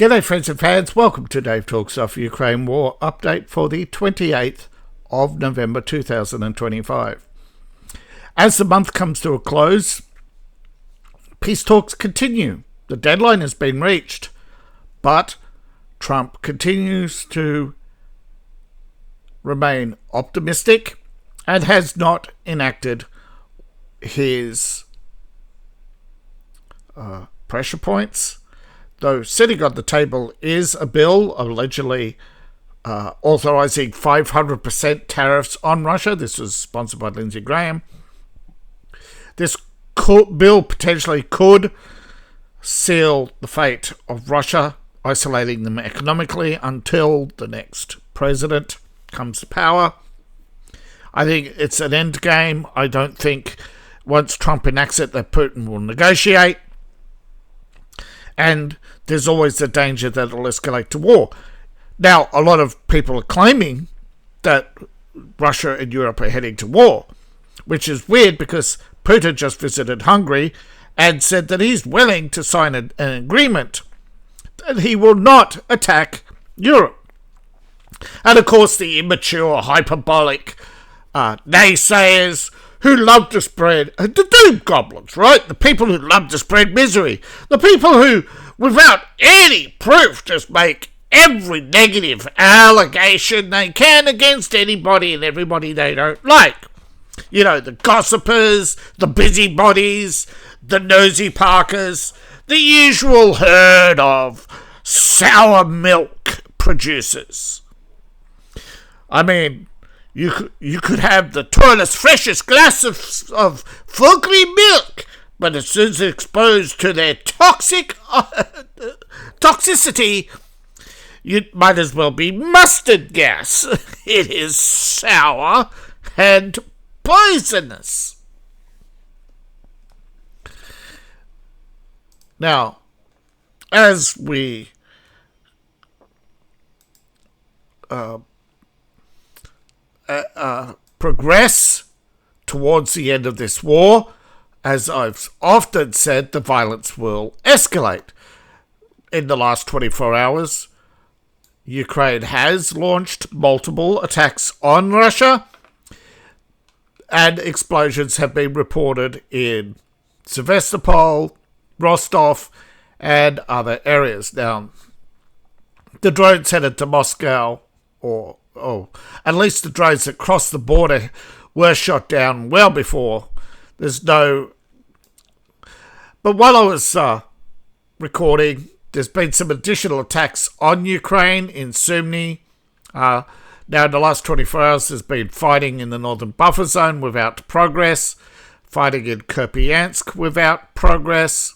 G'day friends and fans, welcome to Dave Talks Off Ukraine War update for the 28th of November 2025. As the month comes to a close, peace talks continue. The deadline has been reached, but Trump continues to remain optimistic and has not enacted his pressure points. Though sitting on the table is a bill allegedly authorizing 500% tariffs on Russia. This was sponsored by Lindsey Graham. This bill potentially could seal the fate of Russia, isolating them economically until the next president comes to power. I think it's an end game. I don't think once Trump enacts it that Putin will negotiate. And there's always the danger that it'll escalate to war. Now, a lot of people are claiming that Russia and Europe are heading to war, which is weird because Putin just visited Hungary and said that he's willing to sign an agreement that he will not attack Europe. And of course, the immature, hyperbolic naysayers who love to spread, the doom goblins, right? The people who love to spread misery. The people who, without any proof, just make every negative allegation they can against anybody and everybody they don't like. You know, the gossipers, the busybodies, the nosy parkers, the usual herd of sour milk producers. I mean, you could have the toilet's freshest glass of full cream milk, but as soon as it's exposed to their toxicity, you might as well be mustard gas. It is sour and poisonous. Now, as we progress towards the end of this war, as I've often said, the violence will escalate. In the last 24 hours, Ukraine has launched multiple attacks on Russia, and explosions have been reported in Sevastopol, Rostov, and other areas. Now, the drones headed to Moscow, or at least the drones that crossed the border were shot down well before. There's no... But while I was recording, there's been some additional attacks on Ukraine in Sumy. Now, in the last 24 hours, there's been fighting in the northern buffer zone without progress. Fighting in Kostiantynivka without progress.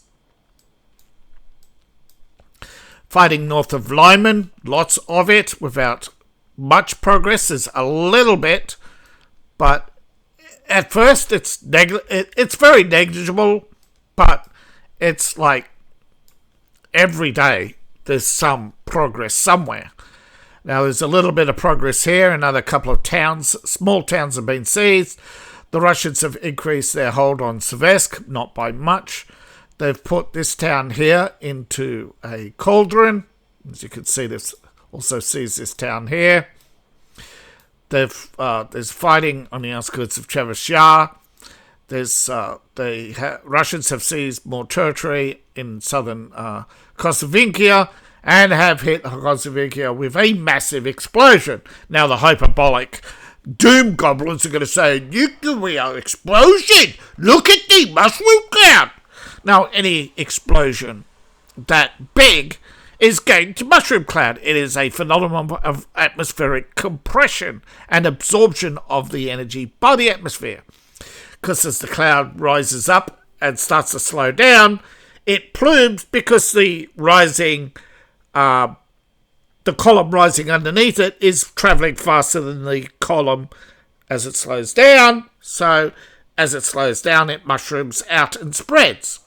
Fighting north of Lyman, lots of it, without much progress. There's a little bit, but at first it's very negligible, but it's like every day there's some progress somewhere. Now there's a little bit of progress here. Another couple of towns, small towns have been seized. The Russians have increased their hold on Seversk, not by much. They've put this town here into a cauldron. As you can see, this also sees this town here. There's fighting on the outskirts of Chevashyar. Russians have seized more territory in southern Kostiantynivka and have hit Kostiantynivka with a massive explosion. Now the hyperbolic doom goblins are going to say, nuclear explosion! Look at the mushroom cloud! Now any explosion that big is going to mushroom cloud. It is a phenomenon of atmospheric compression and absorption of the energy by the atmosphere. Because as the cloud rises up and starts to slow down, it plumes because the column rising underneath it is travelling faster than the column as it slows down. So as it slows down, it mushrooms out and spreads.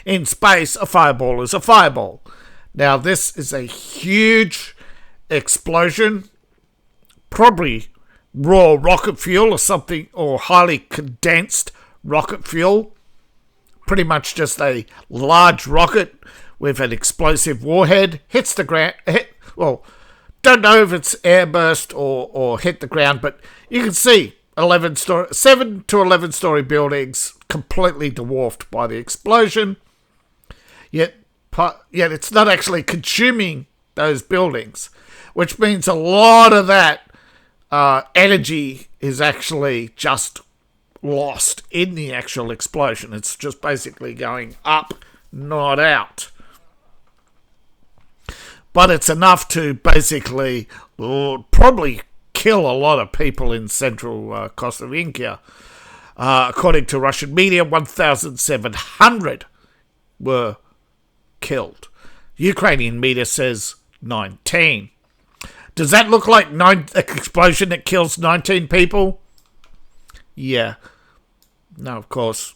In space, a fireball is a fireball. Now, this is a huge explosion, probably raw rocket fuel or something, or highly condensed rocket fuel. Pretty much just a large rocket with an explosive warhead, hits the ground. Don't know if it's airburst or hit the ground, but you can see 7 to 11 story buildings completely dwarfed by the explosion. Yet it's not actually consuming those buildings, which means a lot of that energy is actually just lost in the actual explosion. It's just basically going up, not out. But it's enough to basically probably kill a lot of people in central Kostiantynivka. According to Russian media, 1,700 were killed. Ukrainian media says 19. Does that look like an explosion that kills 19 people? Yeah. No, of course.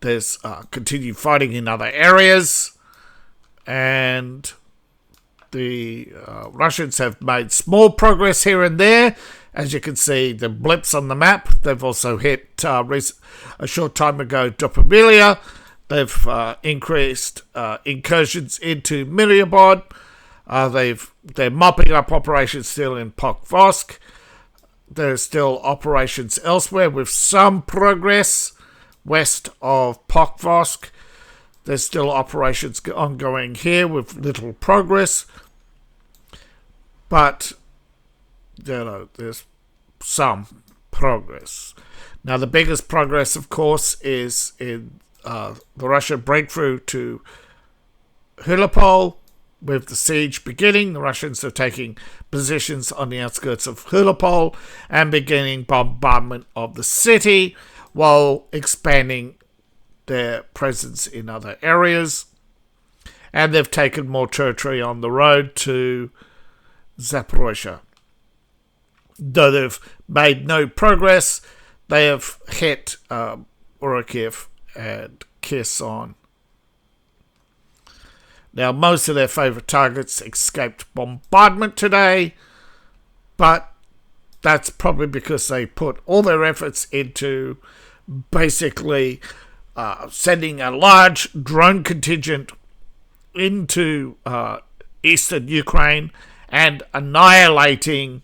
There's continued fighting in other areas, and the Russians have made small progress here and there. As you can see, the blips on the map. They've also hit, a short time ago, Dopomilia. They've increased incursions into Huliapole. They're mopping up operations still in Pokrovsk. There's still operations elsewhere with some progress west of Pokrovsk. There's still operations ongoing here with little progress. But, there's some progress. Now, the biggest progress, of course, is in the Russian breakthrough to Huliapole. With the siege beginning, the Russians are taking positions on the outskirts of Huliapole and beginning bombardment of the city while expanding their presence in other areas. And they've taken more territory on the road to Zaporozhye. Though they've made no progress, they have hit Orikhiv and Kherson. Now, most of their favourite targets escaped bombardment today, but that's probably because they put all their efforts into basically sending a large drone contingent into eastern Ukraine and annihilating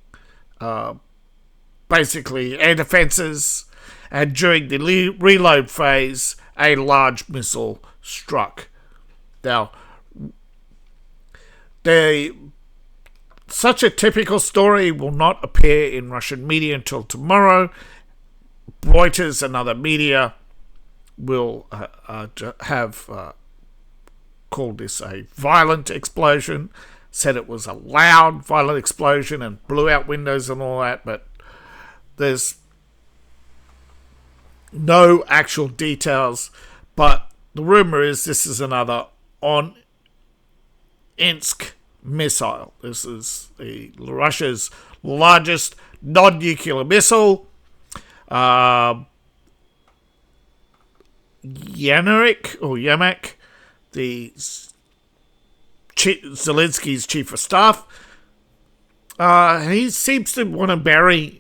basically air defences, and during the reload phase, a large missile struck. Now, such a typical story will not appear in Russian media until tomorrow. Reuters and other media will have called this a violent explosion, said it was a loud, violent explosion and blew out windows and all that, but there's no actual details. But the rumor is this is another Insk missile. This is Russia's largest non-nuclear missile. Yamak, the Zelensky's chief of staff, he seems to want to bury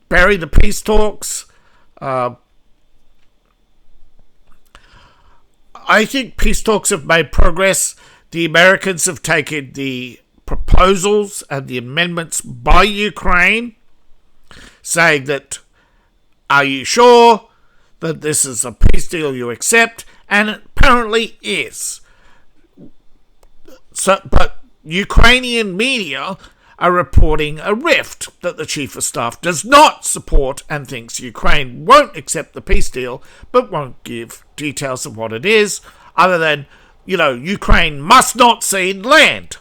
the peace talks. I think peace talks have made progress. The Americans have taken the proposals and the amendments by Ukraine, saying that, are you sure that this is a peace deal you accept? And it apparently is. But Ukrainian media are reporting a rift that the Chief of Staff does not support and thinks Ukraine won't accept the peace deal, but won't give details of what it is, other than, Ukraine must not cede land.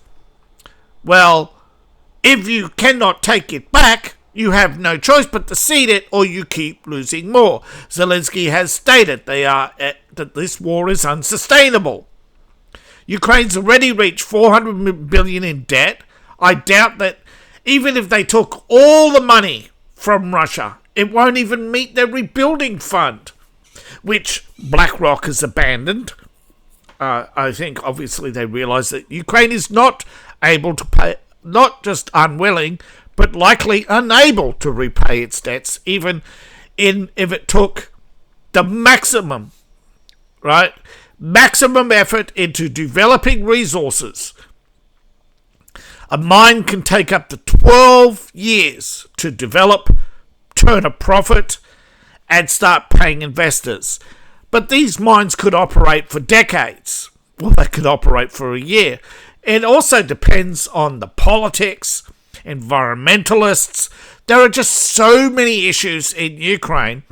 Well, if you cannot take it back, you have no choice but to cede it, or you keep losing more. Zelensky has stated that this war is unsustainable. Ukraine's already reached $400 billion in debt. I doubt that even if they took all the money from Russia, it won't even meet their rebuilding fund, which BlackRock has abandoned. I think obviously they realise that Ukraine is not able to pay, not just unwilling, but likely unable to repay its debts, even if it took the maximum right? Maximum effort into developing resources. A mine can take up to 12 years to develop, turn a profit, and start paying investors. But these mines could operate for decades. Well, they could operate for a year. It also depends on the politics, environmentalists. There are just so many issues in Ukraine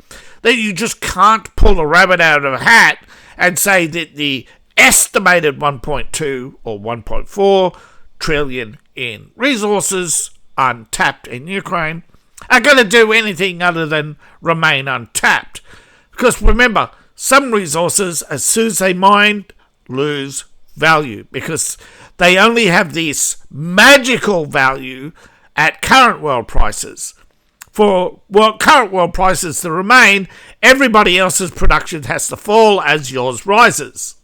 that you just can't pull a rabbit out of a hat and say that the estimated 1.2 or 1.4 trillion in resources untapped in Ukraine are going to do anything other than remain untapped. Because remember, some resources, as soon as they mine, lose value because they only have this magical value at current world prices. For current world prices to remain, everybody else's production has to fall as yours rises.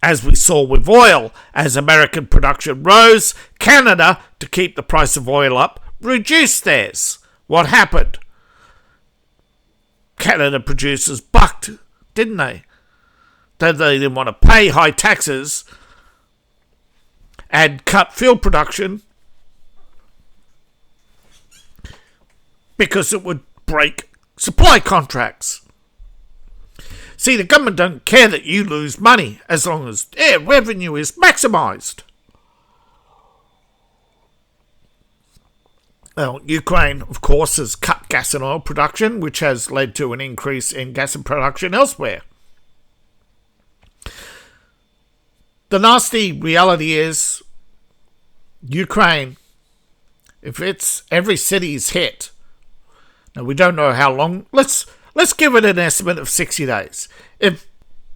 As we saw with oil, as American production rose, Canada, to keep the price of oil up, reduced theirs. What happened? Canada producers bucked, didn't they? They didn't want to pay high taxes and cut fuel production because it would break supply contracts. See, the government don't care that you lose money as long as their revenue is maximised. Well, Ukraine, of course, has cut gas and oil production, which has led to an increase in gas and production elsewhere. The nasty reality is, Ukraine, if it's every city's hit, now we don't know how long, let's give it an estimate of 60 days. If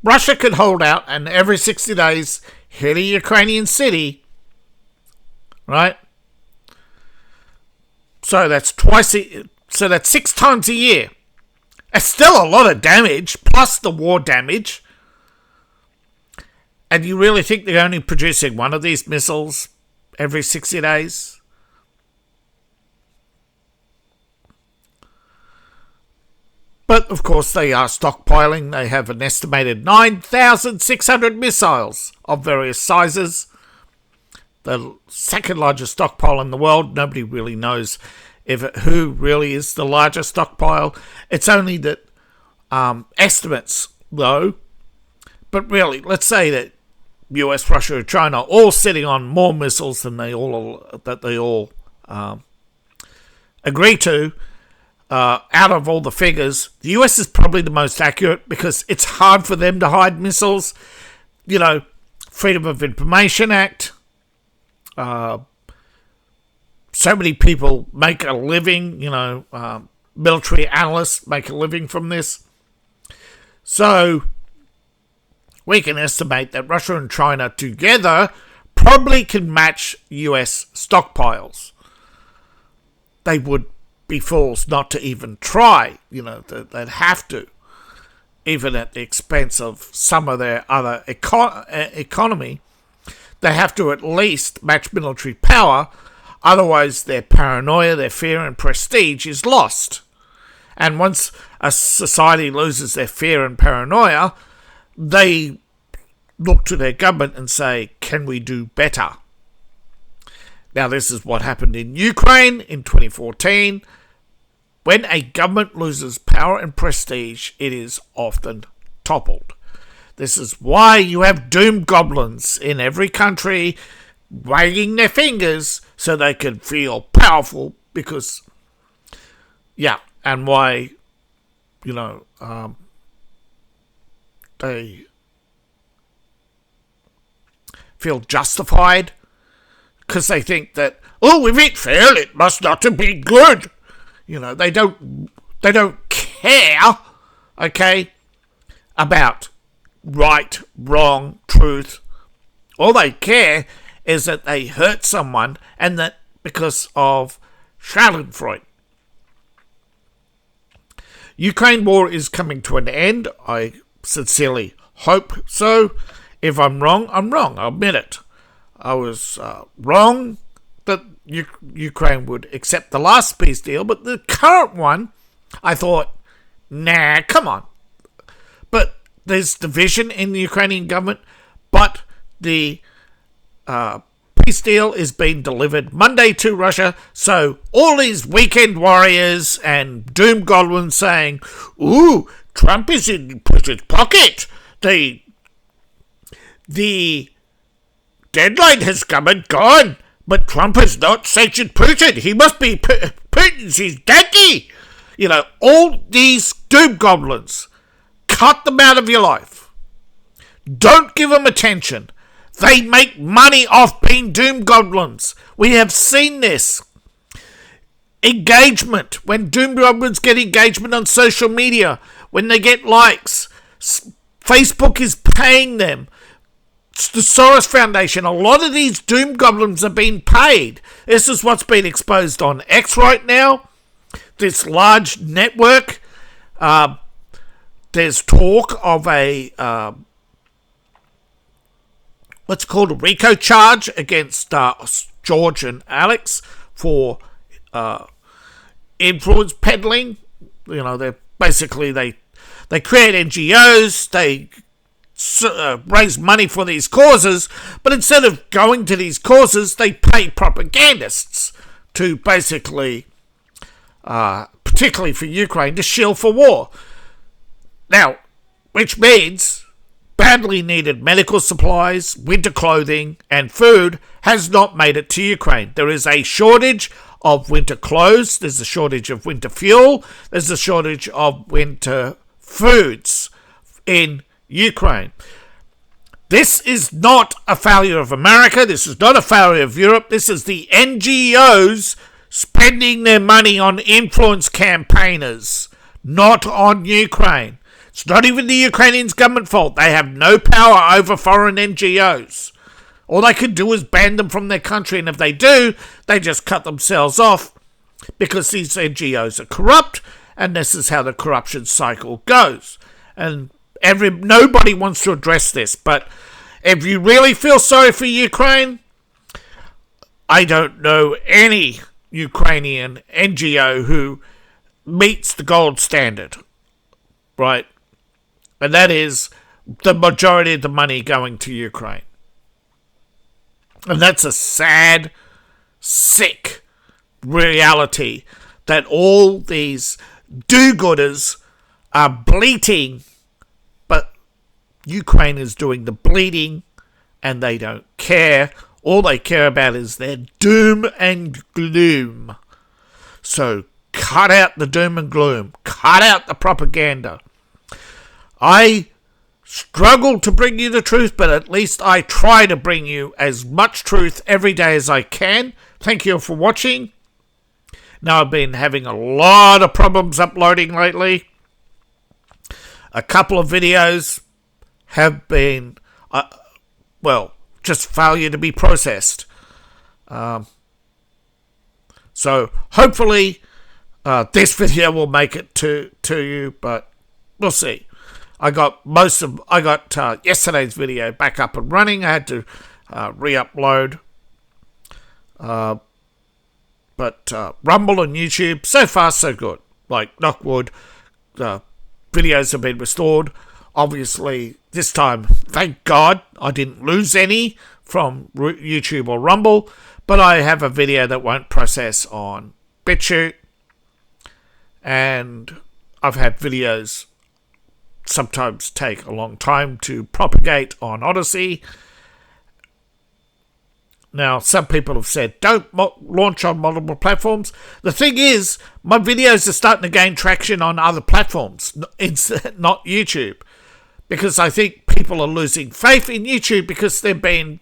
Russia could hold out and every 60 days hit a Ukrainian city, right? So that's that's 6 times a year. It's still a lot of damage, plus the war damage. And you really think they're only producing one of these missiles every 60 days? But, of course, they are stockpiling. They have an estimated 9,600 missiles of various sizes. The second largest stockpile in the world. Nobody really knows who really is the largest stockpile. It's only that estimates, though. But really, let's say that US, Russia, and China are all sitting on more missiles than they all agree to. Out of all the figures, the US is probably the most accurate because it's hard for them to hide missiles. You know, Freedom of Information Act. So many people make a living, military analysts make a living from this. So we can estimate that Russia and China together probably can match US stockpiles. They would be fools not to even try. They'd have to, even at the expense of some of their other economy. They have to at least match military power, otherwise their paranoia, their fear and prestige is lost. And once a society loses their fear and paranoia, they look to their government and say, can we do better? Now, this is what happened in Ukraine in 2014. When a government loses power and prestige, it is often toppled. This is why you have doom goblins in every country wagging their fingers so they can feel powerful because, and why, they feel justified because they think that, if it failed, it must not have been good. They don't care, okay, about right, wrong, truth. All they care is that they hurt someone, and that because of Schadenfreude. Ukraine war is coming to an end. I sincerely hope so. If I'm wrong, I'm wrong. I'll admit it. I was wrong that Ukraine would accept the last peace deal, but the current one, I thought, nah, come on. but there's division in the Ukrainian government, but the peace deal is being delivered Monday to Russia, so all these weekend warriors and doom goblins saying, ooh, Trump is in Putin's pocket. The deadline has come and gone, but Trump has not sanctioned Putin. He must be Putin's his daddy. You know, all these doom goblins, cut them out of your life. Don't give them attention. They make money off being doom goblins. We have seen this. Engagement. When doom goblins get engagement on social media, when they get likes, Facebook is paying them. It's the Soros Foundation. A lot of these doom goblins are being paid. This is what's been exposed on X right now. This large network. There's talk of a what's called a RICO charge against George and Alex for influence peddling. You know, they're basically they create NGOs, they raise money for these causes, but instead of going to these causes, they pay propagandists to basically, particularly for Ukraine, to shill for war. Now, which means badly needed medical supplies, winter clothing, and food has not made it to Ukraine. There is a shortage of winter clothes, there's a shortage of winter fuel, there's a shortage of winter foods in Ukraine. This is not a failure of America, this is not a failure of Europe, this is the NGOs spending their money on influence campaigners, not on Ukraine. It's not even the Ukrainian government fault. They have no power over foreign NGOs. All they can do is ban them from their country, and if they do, they just cut themselves off because these NGOs are corrupt, and this is how the corruption cycle goes. And nobody wants to address this, but if you really feel sorry for Ukraine, I don't know any Ukrainian NGO who meets the gold standard, right? And that is the majority of the money going to Ukraine. And that's a sad, sick reality that all these do-gooders are bleating, but Ukraine is doing the bleeding and they don't care. All they care about is their doom and gloom. So cut out the doom and gloom. Cut out the propaganda. I struggle to bring you the truth, but at least I try to bring you as much truth every day as I can. Thank you for watching. Now, I've been having a lot of problems uploading lately. A couple of videos have been, just failure to be processed. So hopefully this video will make it to you, but we'll see. I got yesterday's video back up and running. I had to re-upload. But Rumble and YouTube, so far so good. Like, knock wood, videos have been restored. Obviously, this time, thank God, I didn't lose any from YouTube or Rumble. But I have a video that won't process on BitChute. And I've had videos sometimes take a long time to propagate on Odyssey. Now, some people have said, don't launch on multiple platforms. The thing is, my videos are starting to gain traction on other platforms, not YouTube. Because I think people are losing faith in YouTube because they're being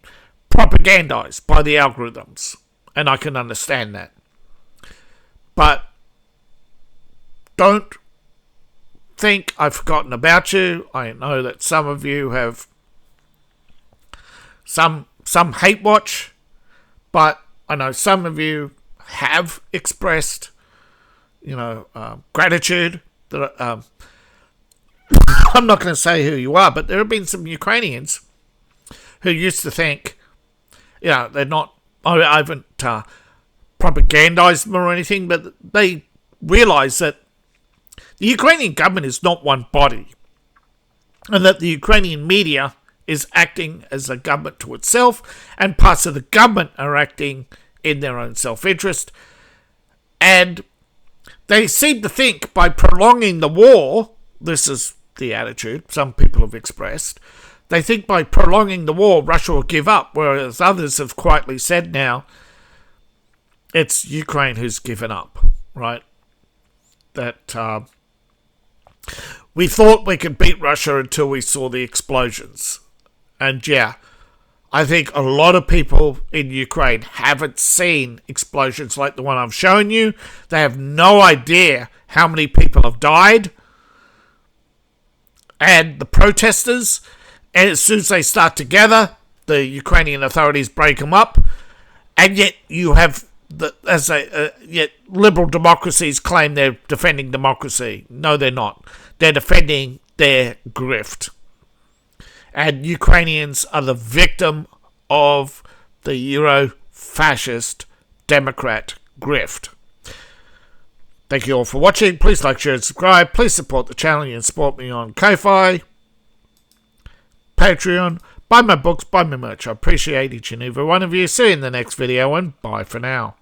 propagandized by the algorithms. And I can understand that. But don't think I've forgotten about you. I know that some of you have some hate watch, but I know some of you have expressed, gratitude. That I'm not going to say who you are, but there have been some Ukrainians who used to think, they're not. I haven't propagandized them or anything, but they realize that the Ukrainian government is not one body. and that the Ukrainian media is acting as a government to itself, and parts of the government are acting in their own self-interest. And they seem to think by prolonging the war, this is the attitude some people have expressed, they think by prolonging the war, Russia will give up, whereas others have quietly said now, it's Ukraine who's given up, right? That we thought we could beat Russia until we saw the explosions. And yeah, I think a lot of people in Ukraine haven't seen explosions like the one I've shown you. They have no idea how many people have died. And the protesters, and as soon as they start together, the Ukrainian authorities break them up. And yet you have, yet liberal democracies claim they're defending democracy. No, they're not. They're defending their grift. And Ukrainians are the victim of the Euro-fascist Democrat grift. Thank you all for watching. Please like, share, and subscribe. Please support the channel and support me on Ko-Fi, Patreon. Buy my books, buy my merch. I appreciate each and every one of you. See you in the next video, and bye for now.